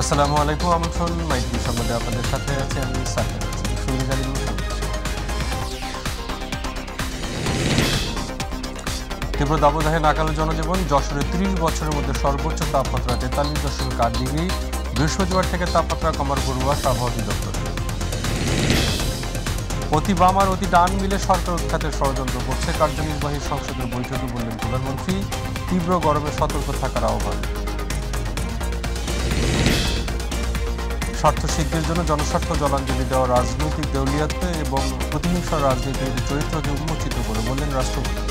আসসালামু আলাইকুম, আমন্ত্রণ মাইক্রো সংবাদে আপনাদের সাথে আছে আমি সাকিব। শুনে জানিয়ে তীব্র দাবদাহে নাকাল জনজীবন। যশোরে ৩০ বছরের মধ্যে সর্বোচ্চ তাপমাত্রা ৪৩.৮ ডিগ্রি। বৃহস্পতিবার থেকে তাপমাত্রা কমার পূর্বাভাস আবহাওয়া অধিদপ্তর। অতি বাম আর অতি ডান মিলে সরকার উৎখাতের ষড়যন্ত্র করছে। কার্যনির্বাহী সংসদের বৈঠকে বললেন প্রধানমন্ত্রী। তীব্র গরমে সতর্ক থাকার আহ্বান। স্বার্থ সিদ্ধির জন্য জনস্বার্থ জলাঞ্জলি দেওয়া রাজনৈতিক দেউলিয়াত্ব এবং প্রতিহিংসা রাজনীতির চরিত্রকে উন্মোচিত করে বললেন রাষ্ট্রপতি।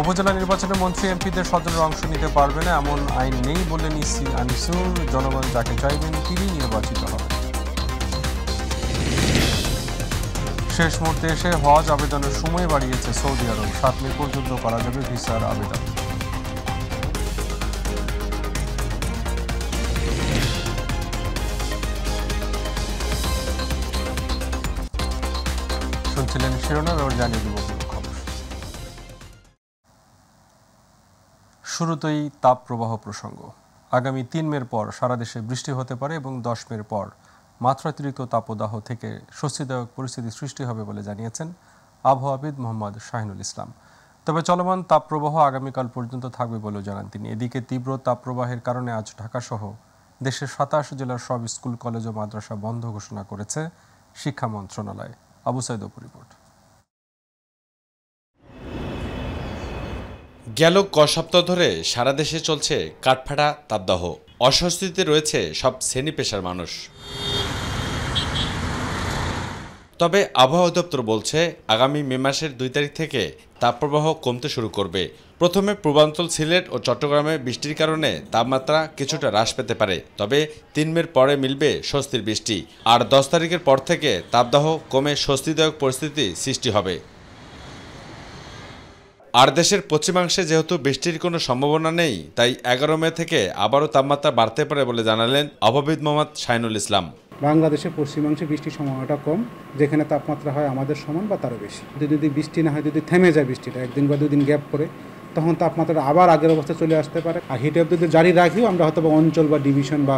উপজেলা নির্বাচনে মন্ত্রী এমপিদের স্বজনের অংশ নিতে পারবে না এমন আইন নেই বললেন ইসি আনিসুর। জনগণ যাকে চাইবেন তিনি নির্বাচিত হবেন। শেষ মুহূর্তে এসে হজ আবেদনের সময় বাড়িয়েছে সৌদি আরব। 7 মে পর্যন্ত করা যাবে ভিসার আবেদন। শুনছিলেন শিরোনাম, এবার জানিয়ে দেব খবর। শুরুতেই তাপ প্রবাহ প্রসঙ্গ। আগামী 3 মের পর সারা দেশে বৃষ্টি হতে পারে এবং 10 মের পর মাত্রাতিরিক্ত তাপদাহ থেকে স্বস্তিদায়ক পরিস্থিতি সৃষ্টি হবে বলে জানিয়েছেন আবহাওয়াবিদ মোহাম্মদ শাহিনুল ইসলাম। তবে চলমান তাপপ্রবাহ আগামীকাল পর্যন্ত থাকবে বলেও জানান তিনি। এদিকে তীব্র তাপপ্রবাহের কারণে আজ ঢাকাসহ দেশের 27 জেলার সব স্কুল, কলেজ ও মাদ্রাসা বন্ধ ঘোষণা করেছে শিক্ষা মন্ত্রণালয়। আবু সাইদ রিপোর্ট। গেল ক সপ্তাহ ধরে সারা দেশে চলছে কাঠফাটা তাপদাহ। অস্বস্তিতে রয়েছে সব শ্রেণী পেশার মানুষ। তবে আবহাওয়া অধিদপ্তর বলছে আগামী মে মাসের 2 তারিখ থেকে তাপপ্রবাহ কমতে শুরু করবে। প্রথমে পূর্বাঞ্চল, সিলেট ও চট্টগ্রামে বৃষ্টির কারণে তাপমাত্রা কিছুটা হ্রাস পেতে পারে। তবে 3 মের পরে মিলবে স্বস্তির বৃষ্টি। আর 10 তারিখের পর থেকে তাপদাহ কমে স্বস্তিদায়ক পরিস্থিতি সৃষ্টি হবে। আর দেশের পশ্চিমাংশে যেহেতু বৃষ্টির কোনো সম্ভাবনা নেই, তাই 11 মে থেকে আবারও তাপমাত্রা বাড়তে পারে বলে জানালেন আবহাওয়াবিদ মোহাম্মদ শাহিনুল ইসলাম। বাংলাদেশের পশ্চিমাংশে বৃষ্টির সম্ভাবনাটা কম, যেখানে তাপমাত্রা হয় আমাদের সমান বা তারও বেশি। যদি বৃষ্টি না হয়, যদি থেমে যায় বৃষ্টিটা 1 দিন বা 2 দিন গ্যাপ করে, তখন তাপমাত্রা আবার আগের অবস্থায় চলে আসতে পারে। আর হিট ওয়েভ যদি জারি রাখিও আমরা হয়তো অঞ্চল বা ডিভিশন বা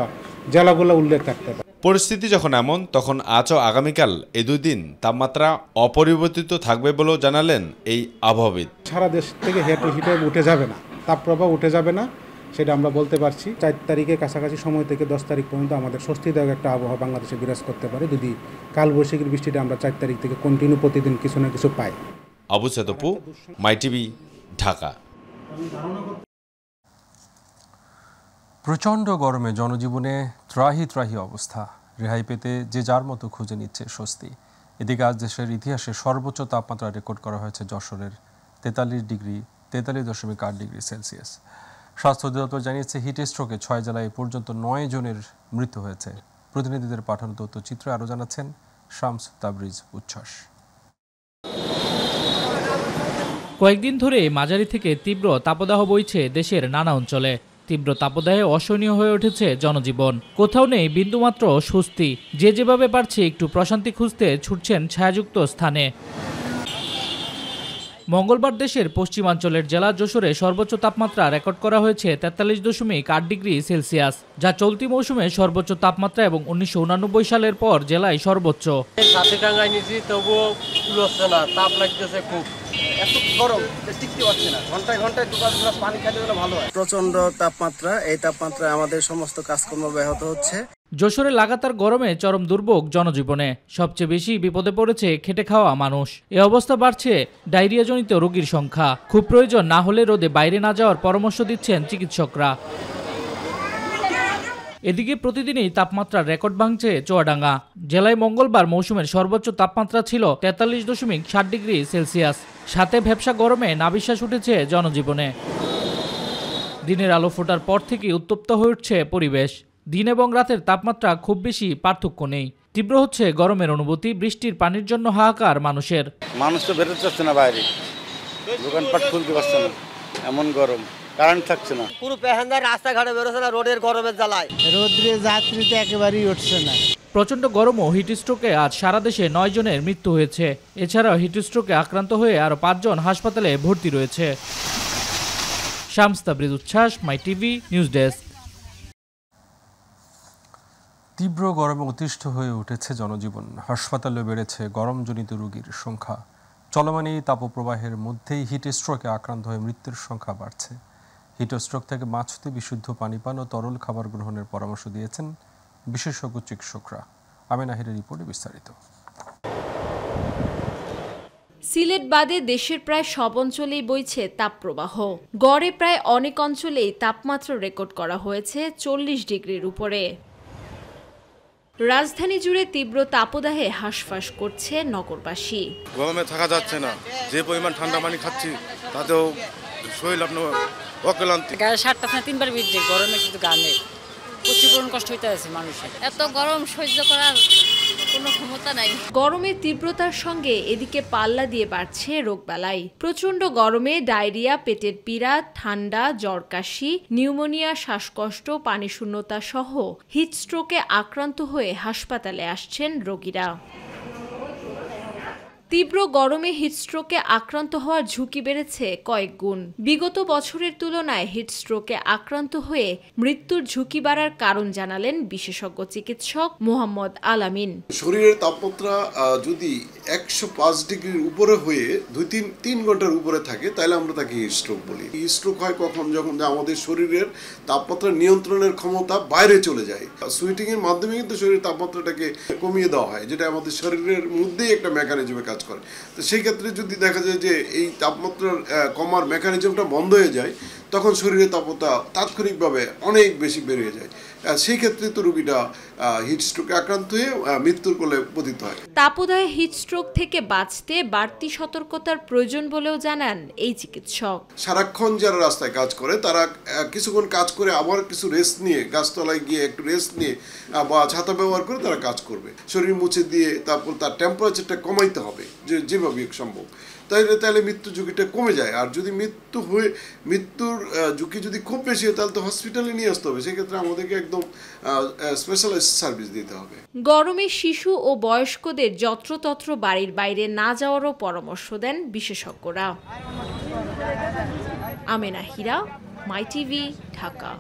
জেলাগুলো উল্লেখ রাখতে পারি। পরিস্থিতি যখন এমন, তখন আজ ও আগামীকাল এই 2 দিন তাপমাত্রা অপরিবর্তিত থাকবে বলেও জানালেন এই আবহাওয়াবিদ। সারা দেশ থেকে হিট ওয়েভ উঠে যাবে না, তাপপ্রবাহ উঠে যাবে না, সেটা আমরা বলতে পারছি। 4 তারিখের কাছাকাছি সময় থেকে 10 তারিখ পর্যন্ত আমাদের স্বস্তিদায়ক একটা আবহাওয়া বাংলাদেশে বিরাজ করতে পারে, যদি কালবৈশাখীর বৃষ্টিটা আমরা 4 তারিখ থেকে কন্টিনিউ প্রতিদিন কিছু না কিছু পাই। আবু সাইদ, মাই টিভি, ঢাকা। প্রচণ্ড গরমে জনজীবনে ত্রাহি ত্রাহি অবস্থা। রেহাই পেতে যে যার মতো খুঁজে নিচ্ছে স্বস্তি। এদিকে আজ দেশের ইতিহাসে সর্বোচ্চ তাপমাত্রা রেকর্ড করা হয়েছে যশোরের 43.8 ডিগ্রি সেলসিয়াস। স্বাস্থ্য অধিদপ্তর জানিয়েছে হিট স্ট্রোকে 6 জেলায় পর্যন্ত 9 জনের মৃত্যু হয়েছে। প্রতিনিধিদের পাঠানো তথ্যচিত্র আরও জানাচ্ছেন শামস তাবরিজ উচ্ছ্বাস। কয়েকদিন ধরে মাঝারি থেকে তীব্র তাপদাহ বইছে দেশের নানা অঞ্চলে। তীব্র তাপদাহে অসহনীয় হয়ে উঠেছে জনজীবন। কোথাও নেই বিন্দুমাত্র স্বস্তি। যে যেভাবে পারছে একটু প্রশান্তি খুঁজতে ছুটছেন ছায়াযুক্ত স্থানে। মঙ্গলবার দেশের পশ্চিমাঞ্চলের জেলা যশোরে সর্বোচ্চ তাপমাত্রা রেকর্ড করা হয়েছে 43.8 ডিগ্রি সেলসিয়াস, যা চলতি মৌসুমে সর্বোচ্চ তাপমাত্রা এবং 1989 সালের পর জেলায় সর্বোচ্চ। তাপ লাগতেছে খুব, এত গরম টিকতে পারছি না। ঘন্টায় ঘন্টায় 2 গ্লাস পানি খেতে গেলে ভালো হয়। প্রচন্ড তাপমাত্রা, এই তাপমাত্রায় আমাদের সমস্ত কাজকর্ম ব্যাহত হচ্ছে। যশোরে লাগাতার গরমে চরম দুর্ভোগ জনজীবনে। সবচেয়ে বেশি বিপদে পড়েছে খেটে খাওয়া মানুষ। এ অবস্থা বাড়ছে ডায়রিয়াজনিত রোগীর সংখ্যা। খুব প্রয়োজন না হলে রোদে বাইরে না যাওয়ার পরামর্শ দিচ্ছেন চিকিৎসকরা। এদিকে প্রতিদিনই তাপমাত্রার রেকর্ড ভাঙছে চুয়াডাঙ্গা জেলায়। মঙ্গলবার মৌসুমের সর্বোচ্চ তাপমাত্রা ছিল 43.7 ডিগ্রি সেলসিয়াস। সাথে ভ্যাপসা গরমে নাভিশ্বাস উঠেছে জনজীবনে। দিনের আলো ফোটার পর থেকে উত্তপ্ত হয়ে উঠছে পরিবেশ। দিন এবং রাতের তাপমাত্রা খুব বেশি পার্থক্য নেই। তীব্র হচ্ছে গরমের অনুভূতি। বৃষ্টির পানির জন্য হাহাকার মানুষের। মানুষ তো বেরোতে চাচ্ছে না বাইরে, দোকানপাট খুলতে পারছে না, এমন গরম। কারেন্ট থাকছে না, পুরো প্যাসেঞ্জার রাস্তাঘাটে বেরোচ্ছে না রোডের গরমের জ্বালায়। রোদ্রে যাত্রীতে একেবারেই উঠছে না। প্রচণ্ড গরম ও হিটস্ট্রোকে আজ সারা দেশে 9 জনের মৃত্যু হয়েছে। এছাড়াও হিটস্ট্রোকে আক্রান্ত হয়ে আরও 5 জন হাসপাতালে ভর্তি রয়েছে। শামস তাবরিজ উচ্ছ্বাস, মাই টিভি নিউজ ডেস্ক। তীব্র গরমে অতিষ্ঠ হয়ে উঠেছে জনজীবন। হাসপাতালে বেড়েছে গরমজনিত রোগীর সংখ্যা। চলমান এই তাপপ্রবাহের মধ্যেই হিট স্ট্রোকে আক্রান্ত হয়ে মৃত্যুর সংখ্যা বাড়ছে। হিট স্ট্রোক থেকে বাঁচতে বিশুদ্ধ পানি পান ও তরল খাবার গ্রহণের পরামর্শ দিয়েছেন বিশেষজ্ঞ চিকিৎসকরা। আমেনা হিরের রিপোর্টে বিস্তারিত। সিলেট বাদে দেশের প্রায় সব অঞ্চলেই বইছে তাপপ্রবাহ। গড়ে প্রায় অনেক অঞ্চলেই তাপমাত্রা রেকর্ড করা হয়েছে 40 ডিগ্রির উপরে। রাজধানী জুড়ে তীব্র তাপদাহে হাঁসফাঁস করছে নগরবাসী। গরমে থাকা যাচ্ছে না, যে পরিমাণ ঠান্ডা পানি খাচ্ছি তাতেও শরীর আপনার অক্লান্তি। গায়ে 7-3বার ভিজছে গরমে, শুধু গানে প্রচুর কষ্ট হইতে আছে মানুষের। এত গরম সহ্য করার কোনো ক্ষমতা নাই। গরমের তীব্রতার সঙ্গে এদিকে পাল্লা দিয়ে বাড়ছে রোগবালাই। প্রচণ্ড গরমে ডায়রিয়া, পেটের পীড়া, ঠান্ডা, জ্বর, কাশি, নিউমোনিয়া, শ্বাসকষ্ট, পানিশূন্যতা সহ হিটস্ট্রোকে আক্রান্ত হয়ে হাসপাতালে আসছেন রোগীরা। তীব্র গরমে হিটস্ট্রোকে আক্রান্ত হওয়ার ঝুঁকি বেড়েছে কয়েক গুণ। বিগত বছরের তুলনায় হিটস্ট্রোকে আক্রান্ত হয়ে মৃত্যুর ঝুঁকি বাড়ার কারণ জানালেন বিশেষজ্ঞ চিকিৎসক মোহাম্মদ আলামিন। শরীরের তাপমাত্রা যদি 105 ডিগ্রির উপরে হয়ে 2-3 ঘন্টার উপরে থাকে তাহলে আমরা তাকে হিটস্ট্রোক বলি। হিটস্ট্রোক হয় কখন? যখন আমাদের শরীরের তাপমাত্রা নিয়ন্ত্রণের ক্ষমতা বাইরে চলে যায়। সুইটিং এর মাধ্যমে কিন্তু শরীরের তাপমাত্রাটাকে কমিয়ে দেওয়া হয়, যেটা আমাদের শরীরের মধ্যেই একটা মেকানিজমে কাজ করে। তো সেই ক্ষেত্রে যদি দেখা যায় যে এই তাপমাত্রার কমার মেকানিজমটা বন্ধ হয়ে যায়, তখন শরীরের তাপমাত্রা তাৎক্ষণিকভাবে অনেক বেশি বেড়ে যায়। সেই ক্ষেত্রে তো রোগীটা হিটস্ট্রোকে আক্রান্ত হয়ে মৃত্যুর কোলে পতিত হয়। তাপদাহে হিটস্ট্রোক থেকে বাঁচতে বাড়তি সতর্কতার প্রয়োজন বলেও জানান এই চিকিৎসক। সারাক্ষণ যারা রাস্তায় কাজ করে তারা কিছুক্ষণ কাজ করে আবার কিছু রেস্ট নিয়ে, গাছতলায় গিয়ে একটু রেস্ট নিয়ে বা ছাতা ব্যবহার করে তারা কাজ করবে। শরীর মুছে দিয়ে তারপর তার টেম্পারেচারটা কমাইতে হবে যেভাবে সম্ভব। তাহলে মৃত্যু ঝুঁকিটা কমে যায়। আর যদি মৃত্যুর ঝুঁকি যদি খুব বেশি হয় তাহলে তো হসপিটালে নিয়ে আসতে হবে। সেক্ষেত্রে আমাদেরকে একদম স্পেশালাইজড সার্ভিস দিতে হবে। গরমে শিশু ও বয়স্কদের যত্রতত্র বাড়ির বাইরে না যাওয়ারও পরামর্শ দেন বিশেষজ্ঞরা। আমেনা হিরা, মাই টিভি, ঢাকা।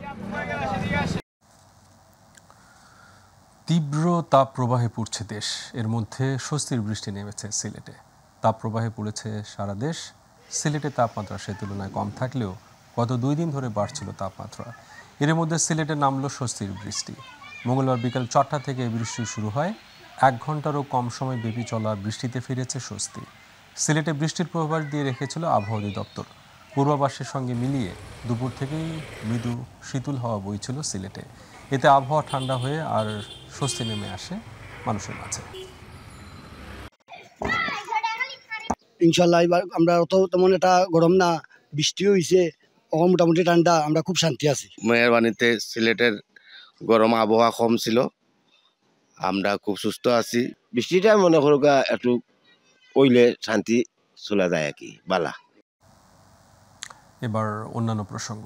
তীব্র তাপ প্রবাহে পুড়ছে দেশ। এর মধ্যে স্বস্তির বৃষ্টি নেমেছে সিলেটে। তাপপ্রবাহে পড়েছে সারা দেশ। সিলেটে তাপমাত্রা সে তুলনায় কম থাকলেও গত 2 দিন ধরে বাড়ছিল তাপমাত্রা। এর মধ্যে সিলেটে নামলো স্বস্তির বৃষ্টি। মঙ্গলবার বিকাল 4টা থেকে বৃষ্টি শুরু হয়। 1 ঘন্টারও কম সময় ব্যাপী চলা বৃষ্টিতে ফিরেছে স্বস্তি। সিলেটে বৃষ্টির পূর্বাভাস দিয়ে রেখেছিল আবহাওয়া অধিদপ্তর। পূর্বাভাসের সঙ্গে মিলিয়ে দুপুর থেকেই মৃদু শীতল হাওয়া বইছিল সিলেটে। এতে আবহাওয়া ঠান্ডা হয়ে আর স্বস্তি নেমে আসে মানুষের মাঝে। ইনশাল্লাহ এবার আমরা তেমন একটা গরম না, বৃষ্টিও হয়েছে, মোটামুটি ঠান্ডা, আমরা খুব শান্তি আছি। মেহেরবানিতে সিলেটের গরম আবহাওয়া কম ছিল, আমরা খুব সুস্থ আছি। বৃষ্টিটা মনে করো একটু ওইলে শান্তি চলে যায় আর কি বালা। এবার অন্যান্য প্রসঙ্গ।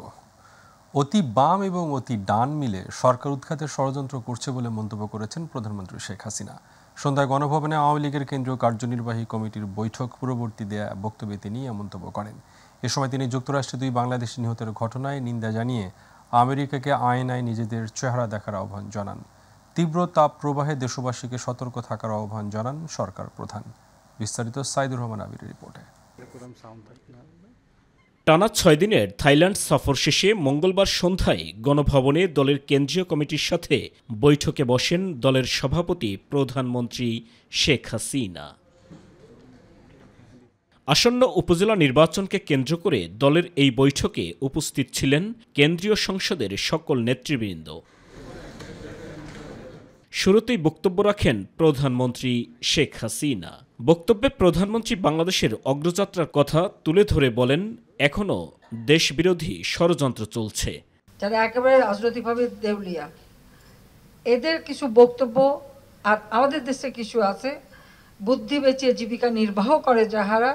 অতি বাম এবং অতি ডান মিলে সরকার উৎখাতের ষড়যন্ত্র করছে বলে মন্তব্য করেছেন প্রধানমন্ত্রী শেখ হাসিনা। সন্ধ্যায় গণভবনে আওয়ামী লীগের কেন্দ্রীয় কার্যনির্বাহী কমিটির বৈঠক পূর্ববর্তী দেয়া বক্তব্যে তিনি এ মন্তব্য করেন। এ সময় তিনি যুক্তরাষ্ট্রে 2 বাংলাদেশি নিহতের ঘটনায় নিন্দা জানিয়ে আমেরিকাকে আয়নায় নিজেদের চেহারা দেখার আহ্বান জানান। তীব্র তাপ প্রবাহে দেশবাসীকে সতর্ক থাকার আহ্বান জানান সরকার প্রধান। বিস্তারিত সাইদুর রহমান আবিরের রিপোর্টে। টানা 6 দিনের থাইল্যান্ড সফর শেষে মঙ্গলবার সন্ধ্যায় গণভবনে দলের কেন্দ্রীয় কমিটির সাথে বৈঠকে বসেন দলের সভাপতি প্রধানমন্ত্রী শেখ হাসিনা। আসন্ন উপজেলা নির্বাচনকে কেন্দ্র করে দলের এই বৈঠকে উপস্থিত ছিলেন কেন্দ্রীয় সংসদের সকল নেতৃবৃন্দ। শুরুতেই বক্তব্য রাখেন প্রধানমন্ত্রী শেখ হাসিনা। বক্তব্যে প্রধানমন্ত্রী বাংলাদেশের অগ্রযাত্রার কথা তুলে ধরে বলেন, এখনো দেশবিরোধী ষড়যন্ত্র চলছে, যারা একেবারে রাজনৈতিকভাবে দেউলিয়া, এদের কিছু বক্তব্য, আর আমাদের দেশে কিছু আছে বুদ্ধি বেচিয়ে জীবিকা নির্বাহ করে যাহারা,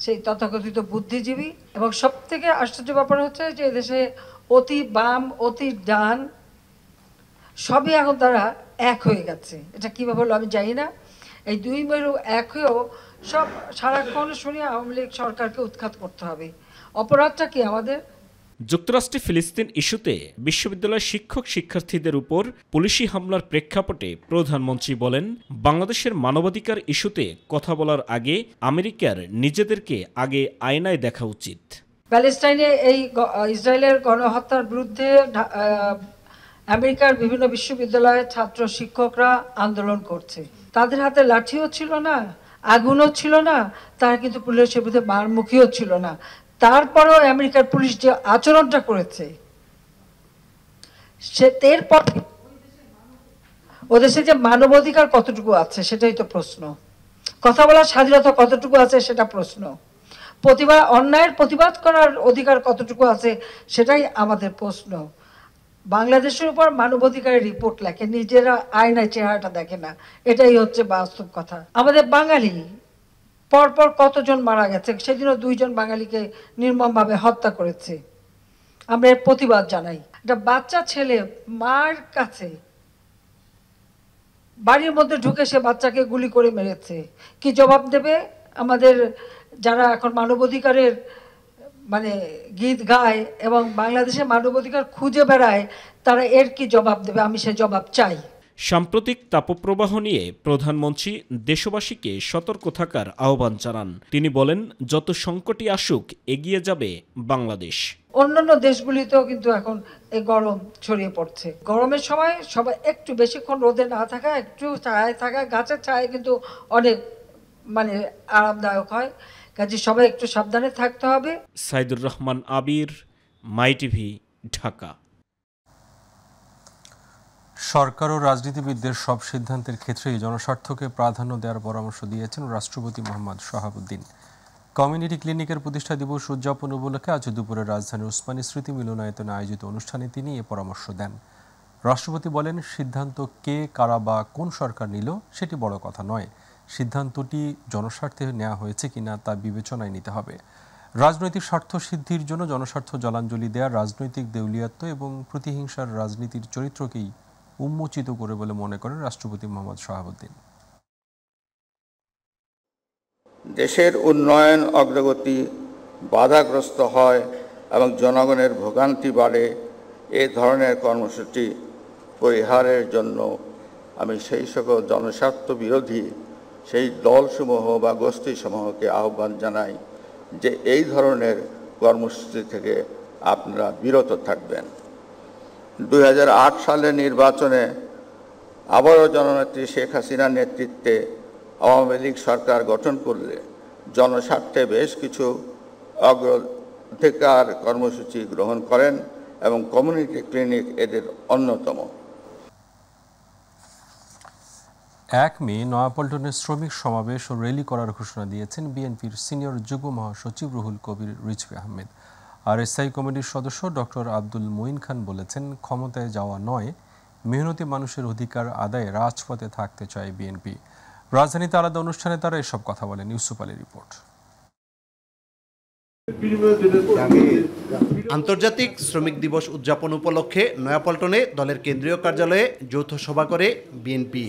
সেই তথাকথিত বুদ্ধিজীবী। এবং সব থেকে আশ্চর্য ব্যাপার হচ্ছে যে এদেশে অতি বাম অতি ডান সবই এখন তারা এক হয়ে গেছে। এটা কীভাবে হলো আমি জানি না। এই 2 মেরু এক হয়েও সব সারাক্ষণ শুনি আওয়ামী লীগ সরকারকে উৎখাত করতে হবে। অপরাধটা কি আমাদের? যুক্তরাষ্ট্রে ফিলিস্তিন ইস্যুতে বিশ্ববিদ্যালয়ের শিক্ষক শিক্ষার্থীদের উপর পুলিশি হামলার প্রেক্ষাপটে প্রধানমন্ত্রী বলেন, বাংলাদেশের মানবাধিকার ইস্যুতে কথা বলার আগে আমেরিকার নিজেদেরকে আগে আয়নায় দেখা উচিত। প্যালেস্টাইনে এই ইসরায়েলের গণহত্যার বিরুদ্ধে আমেরিকার বিভিন্ন বিশ্ববিদ্যালয়ের ছাত্র শিক্ষকরা আন্দোলন করছে। তাদের হাতে লাঠিও ছিল না, আগুনও ছিল না, তারা কিন্তু পুলিশের বিরুদ্ধে মারমুখীও ছিল না। তারপরেও আমেরিকার পুলিশ যে আচরণটা করেছে, সে এরপর ওদেশে যে মানবাধিকার কতটুকু আছে সেটাই তো প্রশ্ন। কথা বলার স্বাধীনতা কতটুকু আছে সেটা প্রশ্ন। অন্যায়ের প্রতিবাদ করার অধিকার কতটুকু আছে সেটাই আমাদের প্রশ্ন। বাংলাদেশের উপর মানবাধিকারের রিপোর্ট লেখে, নিজেরা আয়নায় চেহারাটা দেখে না, এটাই হচ্ছে বাস্তব কথা। আমাদের বাঙালি পরপর কতজন মারা গেছে, সেদিনও 2 জন বাঙালিকে নির্মমভাবে হত্যা করেছে। আমরা এর প্রতিবাদ জানাই। একটা বাচ্চা ছেলে মার কাছে বাড়ির মধ্যে ঢুকে সে বাচ্চাকে গুলি করে মেরেছে, কি জবাব দেবে? আমাদের যারা এখন মানবাধিকারের গীত গায় এবং বাংলাদেশে মানবাধিকার খুঁজে বেড়ায়, তারা এর কি জবাব দেবে? আমি সে জবাব চাই। সাম্প্রতিক তাপপ্রবাহ নিয়ে প্রধানমন্ত্রী দেশবাসীকে সতর্ক থাকার আহ্বান জানান। তিনি বলেন, যত সংকটই আসুক এগিয়ে যাবে বাংলাদেশ। অন্যান্য দেশগুলিতেও কিন্তু এখন এই গরম ছড়িয়ে পড়ছে। গরমের সময় সবাই একটু বেশিক্ষণ রোদে না থাকা, একটু ছায়ায় থাকা, গাছের ছায়ায় কিন্তু অনেক আরামদায়ক হয়। কাজে সবাই একটু সাবধানে থাকতে হবে। সাইদুর রহমান আবির, মাই টিভি, ঢাকা। সরকার ও রাজনীতিবিদদের সব সিদ্ধান্তের ক্ষেত্রেই জনস্বার্থকে প্রাধান্য দেওয়ার পরামর্শ দিয়েছেন রাষ্ট্রপতি মোহাম্মদ শাহাবুদ্দিন। কমিউনিটি ক্লিনিকের প্রতিষ্ঠা দিবস উদযাপন উপলক্ষে আজ দুপুরে রাজধানীর উসমানী স্মৃতি মিলনায়তনে আয়োজিত অনুষ্ঠানে তিনি এ পরামর্শ দেন। রাষ্ট্রপতি বলেন, সিদ্ধান্ত কে, কারা বা কোন সরকার নিল সেটি বড় কথা নয়, সিদ্ধান্তটি জনস্বার্থে নেওয়া হয়েছে কিনা তা বিবেচনায় নিতে হবে। রাজনৈতিক স্বার্থ সিদ্ধির জন্য জনস্বার্থ জলাঞ্জলি দেওয়া রাজনৈতিক দেউলিয়াত্ব এবং প্রতিহিংসার রাজনীতির চরিত্রকেই উন্মোচিত করে বলে মনে করেন রাষ্ট্রপতি মোহাম্মদ শাহাবুদ্দিন। দেশের উন্নয়ন অগ্রগতি বাধাগ্রস্ত হয় এবং জনগণের ভোগান্তি বাড়ে, এ ধরনের কর্মসূচি পরিহারের জন্য আমি সেই সকল জনস্বার্থ বিরোধী সেই দলসমূহ বা গোষ্ঠীসমূহকে আহ্বান জানাই যে এই ধরনের কর্মসূচি থেকে আপনারা বিরত থাকবেন। 2008 সালের নির্বাচনে আবারও জননেত্রী শেখ হাসিনার নেতৃত্বে আওয়ামী লীগ সরকার গঠন করলে জনস্বার্থে বেশ কিছু অগ্রাধিকার কর্মসূচি গ্রহণ করেন এবং কমিউনিটি ক্লিনিক এদের অন্যতম। 1 মে নয়াপল্টনে শ্রমিক সমাবেশ ও র্যালি করার ঘোষণা দিয়েছেন বিএনপির সিনিয়র যুগ্ম মহাসচিব রুহুল কবির রিজভী আহমেদ। আর স্থায়ী কমিটির সদস্য ডক্টর আব্দুল মঈন খান বলেছেন, ক্ষমতায় যাওয়া নয়, মেহনতি মানুষের অধিকার আদায়ে রাজপথে থাকতে চায় বিএনপি। রাজধানীতে আলাদা অনুষ্ঠানে তারা এসব কথা বলেন। ইউসুফ আলীর রিপোর্ট। আন্তর্জাতিক শ্রমিক দিবস উদযাপন উপলক্ষে নয়াপল্টনে দলের কেন্দ্রীয় কার্যালয়ে যৌথ সভা করে বিএনপি।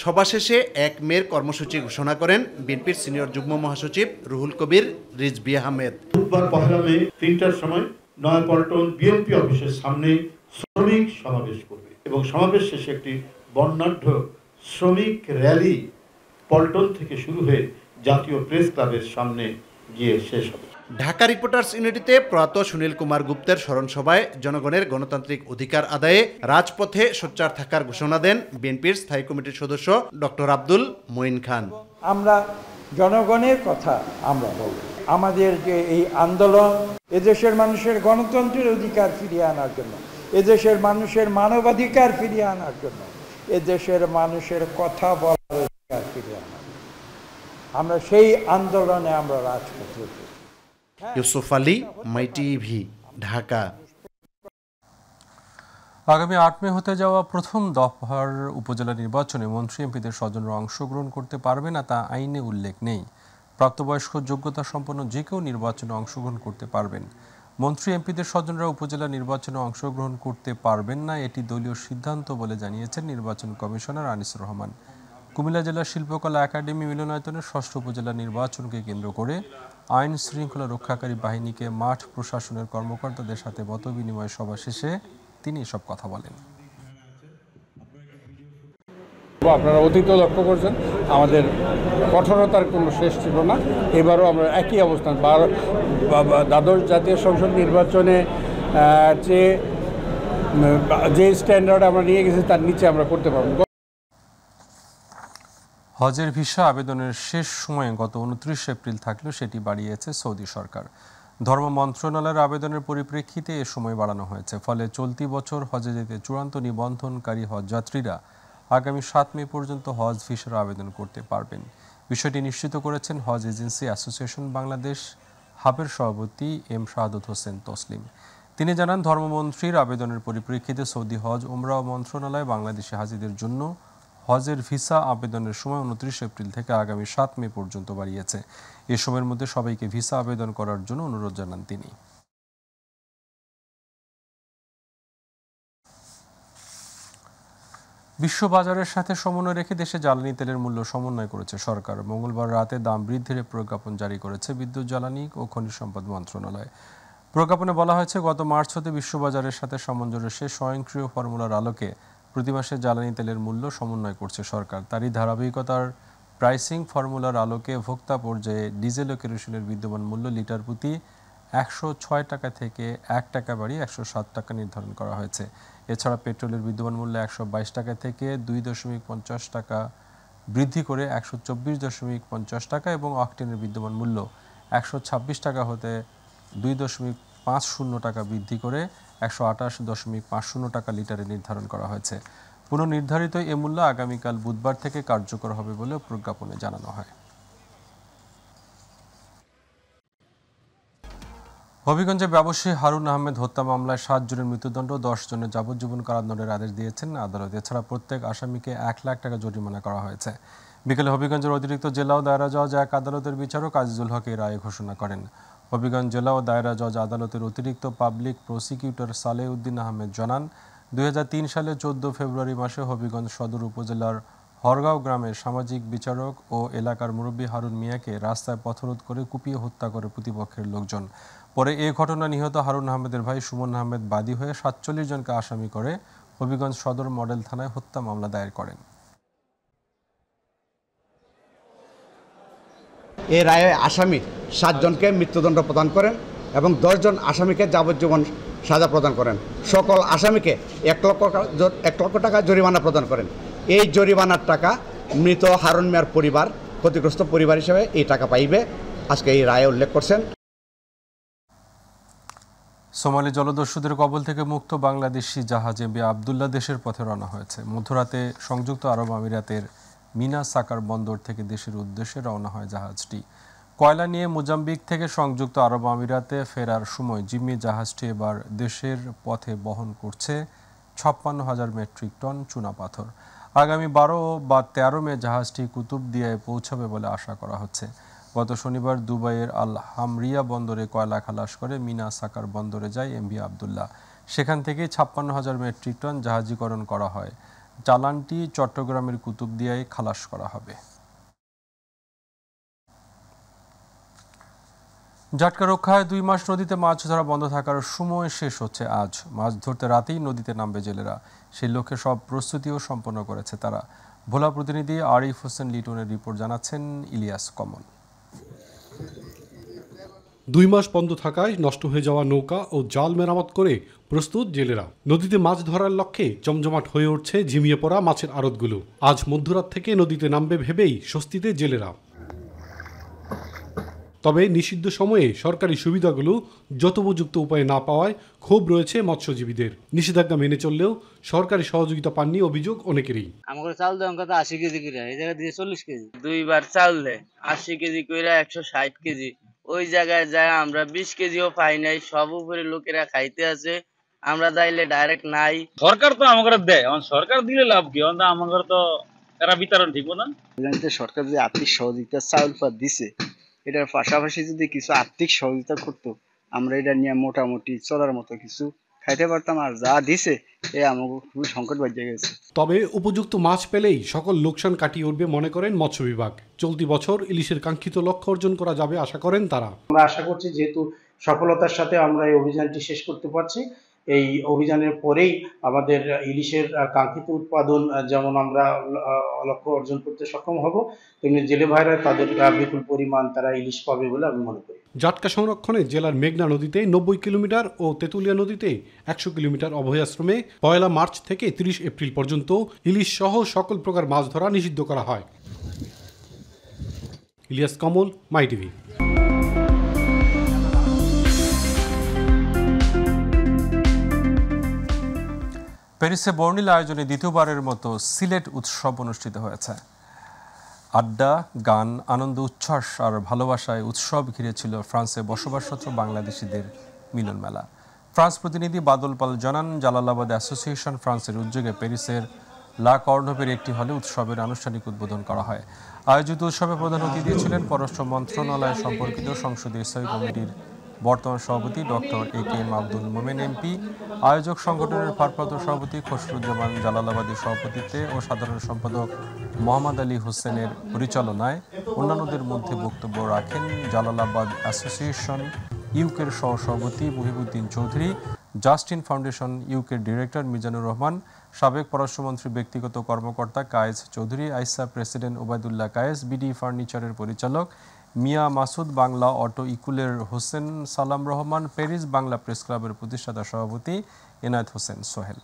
সভা শেষে 1 মের কর্মসূচি ঘোষণা করেন বিএনপির সিনিয়র যুগ্ম মহাসচিব রুহুল কবির রিজভী আহমেদ। বুধবার 1 মে 3টার সময় নয়াপল্টন বিএনপি অফিসের সামনে শ্রমিক সমাবেশ করবে এবং সমাবেশ শেষে একটি বর্ণাঢ্য শ্রমিক র্যালি পল্টন থেকে শুরু হয়ে জাতীয় প্রেস ক্লাবের সামনে গিয়ে শেষ হবে। ঢাকা রিপোর্টার্স ইউনিটিতে প্রয়াত সুনীল কুমার গুপ্তের স্মরণ সভায় জনগণের গণতান্ত্রিক অধিকার আদায়ে রাজপথে সোচ্চার থাকার ঘোষণা দেন বিএনপির স্থায়ী কমিটির সদস্য ডক্টর আব্দুল মঈন খান। আমরা জনগণের কথা আমরা বলব, আমাদের যে এই আন্দোলন এদেশের মানুষের গণতন্ত্রের অধিকার ফিরিয়ে আনার জন্য, এদেশের মানুষের মানবাধিকার ফিরিয়ে আনার জন্য, এদেশের মানুষের কথা বলার অধিকার ফিরিয়ে আনার, আমরা সেই আন্দোলনে আমরা রাজপথে। ইউসুফ আলী, মাই টিভি, ঢাকা। আগামী 8 মে হতে যাওয়া প্রথম দফার উপজেলা নির্বাচনে মন্ত্রী এমপিদের স্বজনরা অংশগ্রহণ করতে পারবে না তা আইনে উল্লেখ নেই। প্রাপ্তবয়স্ক যোগ্যতা সম্পন্ন যে কেউ নির্বাচনে অংশগ্রহণ করতে পারবেন। মন্ত্রী এমপিদের স্বজনরা উপজেলা নির্বাচনে অংশগ্রহণ করতে পারবেন না, এটি দলীয় সিদ্ধান্ত বলে জানিয়েছেন নির্বাচন কমিশনার আনিসুর রহমান। কুমিল্লা জেলা শিল্পকলা একাডেমি মিলনায়তনের 6ষ্ঠ উপজেলা নির্বাচনকে কেন্দ্র করে আইন শৃঙ্খলা রক্ষাকারী বাহিনীকে মাঠ প্রশাসনের কর্মকর্তাদের সাথে মতবিনিময় সভা শেষে তিনি এসব কথা বলেন। আপনারা অতীতেও লক্ষ্য করছেন আমাদের কঠোরতার কোনো শেষ ছিল না। এবারও আমরা একই অবস্থান, দ্বাদশ জাতীয় সংসদ নির্বাচনে যে স্ট্যান্ডার্ড আমরা নিয়ে গেছি তার নিচে আমরা করতে পারব। হজের ভিসা আবেদনের শেষ সময়ে গত 29 এপ্রিল থাকলেও সেটি বাড়িয়েছে সৌদি সরকার। ধর্ম মন্ত্রণালয়ের আবেদনের পরিপ্রেক্ষিতে এ সময় বাড়ানো হয়েছে। ফলে চলতি বছর হজে যেতে চূড়ান্ত নিবন্ধনকারী হজযাত্রীরা আগামী 7 মে পর্যন্ত হজ ভিসার আবেদন করতে পারবেন। বিষয়টি নিশ্চিত করেছেন হজ এজেন্সি অ্যাসোসিয়েশন বাংলাদেশ হাবের সভাপতি এম শাহাদত হোসেন তসলিম। তিনি জানান, ধর্মমন্ত্রীর আবেদনের পরিপ্রেক্ষিতে সৌদি হজ উমরাহ মন্ত্রণালয় বাংলাদেশি হাজিদের জন্য হজের ভিসা আবেদনের সময় 29 এপ্রিল থেকে আগামী 7 মে পর্যন্ত বাড়িয়েছে। এ সময়ের মধ্যে সবাইকে ভিসা আবেদন করার জন্য অনুরোধ জানান তিনি। বিশ্ববাজারের সাথে সমন্বয় রেখে দেশে জ্বালানি তেলের মূল্য সমন্বয় করেছে সরকার। মঙ্গলবার রাতে দাম বৃদ্ধির প্রজ্ঞাপন জারি করেছে বিদ্যুৎ, জ্বালানি ও খনিজ সম্পদ মন্ত্রণালয়। প্রজ্ঞাপনে বলা হয়েছে, গত মার্চ হতে বিশ্ববাজারের সাথে সামঞ্জস্যে স্বয়ংক্রিয় ফর্মুলার আলোকে প্রতি মাসে জ্বালানি তেলের মূল্য সমন্বয় করছে সরকার। তারই ধারাবাহিকতার প্রাইসিং ফর্মুলার আলোকে ভোক্তা পর্যায়ে ডিজেল ও কেরোসিনের বিদ্যমান মূল্য লিটার প্রতি 106 টাকা থেকে 1 টাকা বাড়িয়ে 107 টাকা নির্ধারণ করা হয়েছে। এছাড়া পেট্রোলের বিদ্যমান মূল্য 122 টাকা থেকে 2.50 টাকা বৃদ্ধি করে 124.50 টাকা এবং অকটেনের বিদ্যমান মূল্য 126 টাকা হতে 2.50 টাকা বৃদ্ধি করে 128.50 টাকা লিটারে নির্ধারণ করা হয়েছে। পুনর্নির্ধারিত এ মূল্য আগামীকাল বুধবার থেকে কার্যকর হবে বলে প্রজ্ঞাপনে জানানো হয়। হবিগঞ্জে ব্যবসায়ী হারুন আহমেদ হত্যা মামলায় 7 জনের মৃত্যুদণ্ড, 10 জনের যাবজ্জীবন কারাদণ্ডের আদেশ দিয়েছেন আদালত। এছাড়া প্রত্যেক আসামিকে 1 লাখ টাকা জরিমানা করা হয়েছে। বিকেলে হবিগঞ্জের অতিরিক্ত জেলা ও দায়রা জজ এক আদালতের বিচারক আজিজুল হক এই রায় ঘোষণা করেন। হবিগঞ্জ জেলা ও দায়রা জজ আদালতের অতিরিক্ত পাবলিক প্রসিকিউটর সালেহ উদ্দিন আহমেদ জানান, 2003 সালে 14 ফেব্রুয়ারি মাসে হবিগঞ্জ সদর উপজেলার হরগাঁও গ্রামের সামাজিক বিচারক ও এলাকার মুরব্বী হারুন মিয়াকে রাস্তায় পথরোধ করে কুপিয়ে হত্যা করে প্রতিপক্ষের লোকজন। পরে এই ঘটনা নিহত হারুন আহমেদের ভাই সুমন আহমেদ বাদী হয়ে 47 জনকে আসামি করে হবিগঞ্জ সদর মডেল থানায় হত্যা মামলা দায়ের করেন। এই রায়ে আসামি 7 জনকে মৃত্যুদণ্ড প্রদান করেন এবং 10 জন আসামিকে যাবজ্জীবন সাজা প্রদান করেন। সকল আসামিকে 1 লক্ষ টাকা জরিমানা প্রদান করেন। এই জরিমানার টাকা মৃত হারুন মিয়ার পরিবার, ক্ষতিগ্রস্ত পরিবার হিসেবে এই টাকা পাইবে, আজকে এই রায়ে উল্লেখ করছেন। সোমালি জলদস্যুদের কবল থেকে মুক্ত বাংলাদেশি জাহাজ এমভি আবদুল্লাহ দেশের পথে রওনা হয়েছে। মধ্যরাতে সংযুক্ত আরব আমিরাতের মিনা সাকার বন্দর থেকে দেশের উদ্দেশ্যে রওনা হয় জাহাজটি। কয়লা নিয়ে মোজাম্বিক থেকে সংযুক্ত আরব আমিরাতে ফেরার সময় জিম্মি জাহাজটি এবার দেশের পথে বহন করছে 56,000 মেট্রিক টন চুনাপাথর। আগামী 12 বা 13 মে জাহাজটি কুতুবদিয়ায় পৌঁছাবে বলে আশা করা হচ্ছে। গত শনিবার দুবাইয়ের আল হামরিয়া বন্দরে কয়লা খালাস করে মিনা সাকার বন্দরে যায় এমভি আবদুল্লাহ। সেখান থেকে 56,000 মেট্রিক টন জাহাজীকরণ করা হয়। চালানটি চট্টগ্রামের কুতুবদিয়ায় খালাস করা হবে। জাটকা রক্ষায় 2 মাস নদীতে মাছ ধরা বন্ধ থাকার সময় শেষ হচ্ছে আজ। মাছ ধরতে রাতেই নদীতে নামবে জেলেরা। সেই লক্ষ্যে সব প্রস্তুতিও সম্পন্ন করেছে তারা। ভোলা প্রতিনিধি আরিফ হোসেন লিটনের রিপোর্ট জানাচ্ছেন ইলিয়াস কমল। 2 মাস বন্ধ থাকায় নষ্ট হয়ে যাওয়া নৌকা ও জাল মেরামত করে প্রস্তুত জেলেরা। নদীতে মাছ ধরার লক্ষ্যে জমজমাট হয়ে উঠছে ঝিমিয়ে পড়া মাছের আড়তগুলো। আজ মধ্যরাত থেকে নদীতে নামবে ভেবেই স্বস্তিতে জেলেরা। তবে নিষিদ্ধ সময়ে সরকারি সুবিধাগুলো যথোপযুক্ত উপায়ে না পাওয়ায় ক্ষোভ রয়েছে মৎস্যজীবীদের। নিষেধাজ্ঞা মেনে চললেও সরকারি সহযোগিতা পাননি অভিযোগ অনেকেরই। আমাদের চাল দেওয়ার কথা 80 কেজি করে, এই জায়গায় দিয়ে 40 কেজি। 2 বার চাল দেয় 80 কেজি করে 160 কেজি। ওই জায়গায় যায় আমরা 20 কেজিও পাই নাই। সব উপরে লোকেরা খাইতে আছে, আমরা যাইলে ডাইরেক্ট নাই। সরকার তো আমাদের দেয়, সরকার দিলে লাভ কি? আমাদের তো এরা বিতরণ ঠিক না। সরকার যে আর্থিক সহযোগিতা চাউল দিছে, এটার পাশাপাশি যদি কিছু আর্থিক সহযোগিতা করতো, আমরা এটা নিয়ে মোটামুটি চলার মতো কিছু খাইতে পারতাম, আর যা দিছে এ আমাকে খুবই সংকট বাজে গেছে। তবে উপযুক্ত মাছ পেলেই সকল লোকসান কাটিয়ে উঠবে মনে করেন মৎস্য বিভাগ। চলতি বছর ইলিশের কাঙ্ক্ষিত লক্ষ্য অর্জন করা যাবে আশা করেন তারা। আমরা আশা করছি যেহেতু সফলতার সাথে আমরা এই অভিযানটি শেষ করতে পারছি, এই অভিযানের পরেই আমাদের ইলিশের কাঙ্ক্ষিত উৎপাদন যেমন আমরা লক্ষ্য অর্জন করতে সক্ষম হব, তেমনি জেলে ভাইরা তাদের বিপুল পরিমাণ তারা ইলিশ পাবে বলে আমি মনে করি। জাটকা সংরক্ষণে জেলার মেঘনা নদীতে 90 কিলোমিটার ও তেঁতুলিয়া নদীতে 100 কিলোমিটার অভয়াশ্রমে 1 মার্চ থেকে 30 এপ্রিল পর্যন্ত ইলিশ সহ সকল প্রকার মাছ ধরা নিষিদ্ধ করা হয়। ইলিয়াস কমল, মাই টিভি। প্যারিসে বর্ণিল আয়োজনে দ্বিতীয়বারের মতো সিলেট উৎসব অনুষ্ঠিত হয়েছে। আড্ডা, গান, আনন্দ, উচ্ছ্বাস আর ভালোবাসায় উৎসব ঘিরে ছিল ফ্রান্সে বসবাসরত বাংলাদেশিদের মিলন মেলা। ফ্রান্স প্রতিনিধি বাদল পাল জানান, জালালাবাদ অ্যাসোসিয়েশন ফ্রান্সের উদ্যোগে প্যারিসের লা কর্নভের একটি হলে উৎসবের আনুষ্ঠানিক উদ্বোধন করা হয়। আয়োজিত উৎসবে প্রধান অতিথি ছিলেন পররাষ্ট্র মন্ত্রণালয় সম্পর্কিত সংসদীয় স্থায়ী কমিটির বর্তমান সভাপতি doctor A K M. Abdul Momen MP, আয়োজক সংগঠনের ভারপ্রাপ্ত সভাপতি খসরুজ্জামান জালালাবাদের সভাপতিত্বে ও সাধারণ সম্পাদক মোহাম্মদ আলী হোসেনের পরিচালনায়। অন্যান্যদের মধ্যে বক্তব্য রাখেন জালালাবাদ অ্যাসোসিয়েশন ইউকের সহসভাপতি মুহিবুদ্দিন চৌধুরী, জাস্টিন ফাউন্ডেশন ইউকের ডিরেক্টর মিজানুর রহমান, সাবেক পররাষ্ট্রমন্ত্রীর ব্যক্তিগত কর্মকর্তা কায়েস চৌধুরী, আইসা প্রেসিডেন্ট ওবায়দুল্লাহ কায়েস, বিডি ফার্নিচারের পরিচালক মিয়া মাসুদ, বাংলা অটো ইকুলের হোসেন সালাম রহমান, প্যারিস বাংলা প্রেস ক্লাবের প্রতিষ্ঠাতা সভাপতি এনায়েত হোসেন সোহেল।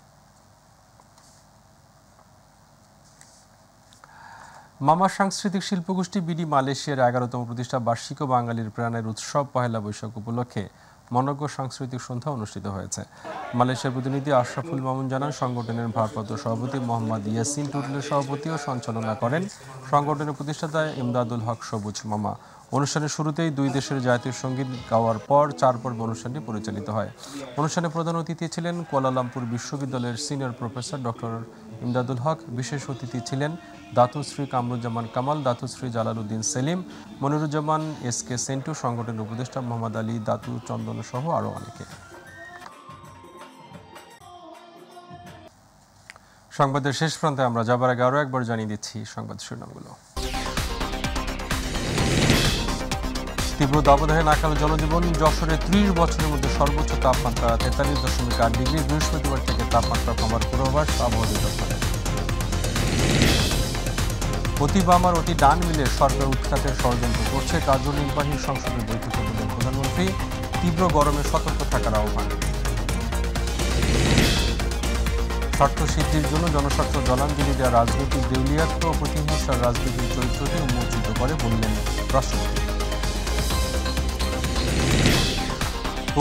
মামা সাংস্কৃতিক শিল্পগোষ্ঠী বিডি মালয়েশিয়ার 11তম প্রতিষ্ঠা বার্ষিক ও বাঙালির প্রাণের উৎসব পহেলা বৈশাখ উপলক্ষে মনোজ্ঞ সাংস্কৃতিক সন্ধ্যা অনুষ্ঠিত হয়েছে। মালয়েশিয়ার প্রতিনিধি আশরাফুল মামুন জানান, সংগঠনের ভারপ্রাপ্ত সভাপতি মোহাম্মদ ইয়াসিন টুটলের সভাপতি ও সঞ্চালনা করেন সংগঠনের প্রতিষ্ঠাতা ইমদাদুল হক সবুজ মামা। অনুষ্ঠানের শুরুতেই দুই দেশের জাতীয় সঙ্গীত গাওয়ার পর 4 পর্ব অনুষ্ঠানটি পরিচালিত হয়। অনুষ্ঠানে প্রধান অতিথি ছিলেন কুয়ালালামপুর বিশ্ববিদ্যালয়ের সিনিয়র প্রফেসর ডক্টর ইমদাদুল হক। বিশেষ অতিথি ছিলেন দাতুশ্রী কামরুজ্জামান কামাল, দাতুশ্রী জালালউদ্দিন সেলিম, মনিরুজ্জামান এস.কে. সেন্টু, সংগঠনের উপদেষ্টা মোহাম্মদ আলী, দাতু চন্দন সহ আরও অনেকে। সংবাদের শেষ প্রান্তে আমরা যাবার আগে আরও একবার জানিয়ে দিচ্ছি সংবাদ শিরোনামগুলো। তীব্র দাবদাহে নাকাল জনজীবন। যশোরে 30 বছরের মধ্যে সর্বোচ্চ তাপমাত্রা 43.8 ডিগ্রি। বৃহস্পতিবার থেকে তাপমাত্রা কমার পূর্বাভাস আবহাওয়া দপ্তরের। অতি বাম আর অতি ডান মিলে সরকার উৎখাতের ষড়যন্ত্র করছে, কার্যনির্বাহী সংসদের বৈঠকে বললেন প্রধানমন্ত্রী। তীব্র গরমে সতর্ক থাকার আহ্বান। স্বার্থ সিদ্ধির জন্য জনস্বার্থ জলাঞ্জলি দেওয়া রাজনৈতিক দেউলিয়াত্ব ও প্রতিহিংসার রাজনৈতিক চরিত্রকে উন্মোচিত করে বললেন রাষ্ট্রপতি।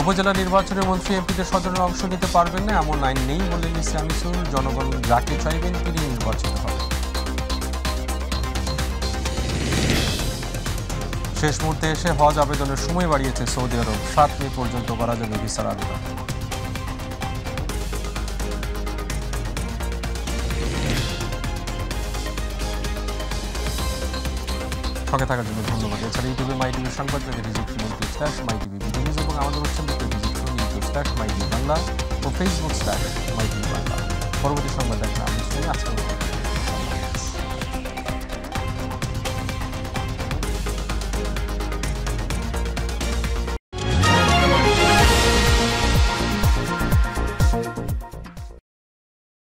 উপজেলা নির্বাচনে মন্ত্রী এমপিদের স্বজনেরা অংশ নিতে পারবেন না এমন আইন নেই বললেন ইসলামিসুল। জনগণ যাকে চাইবেন তিনি নির্বাচিত হবেন। শেষ মুহূর্তে এসে হজ আবেদনের সময় বাড়িয়েছে সৌদি আরব। 7 মে পর্যন্ত করা যাবে ভিসার আবেদন। সঙ্গে থাকার জন্য ধন্যবাদ। এছাড়া ইউটিউবে মাই টিভির সংবাদ পেতে ভিজিট করুন /মাইটিভি ভিডিও নিউজ এবং আমাদের ওয়েবসাইটে ভিজিট করুন /মাইটিভি বাংলা ও Facebook /মাইটিভি বাংলা। পরবর্তী সংবাদ দেখার আমন্ত্রণ আজকে।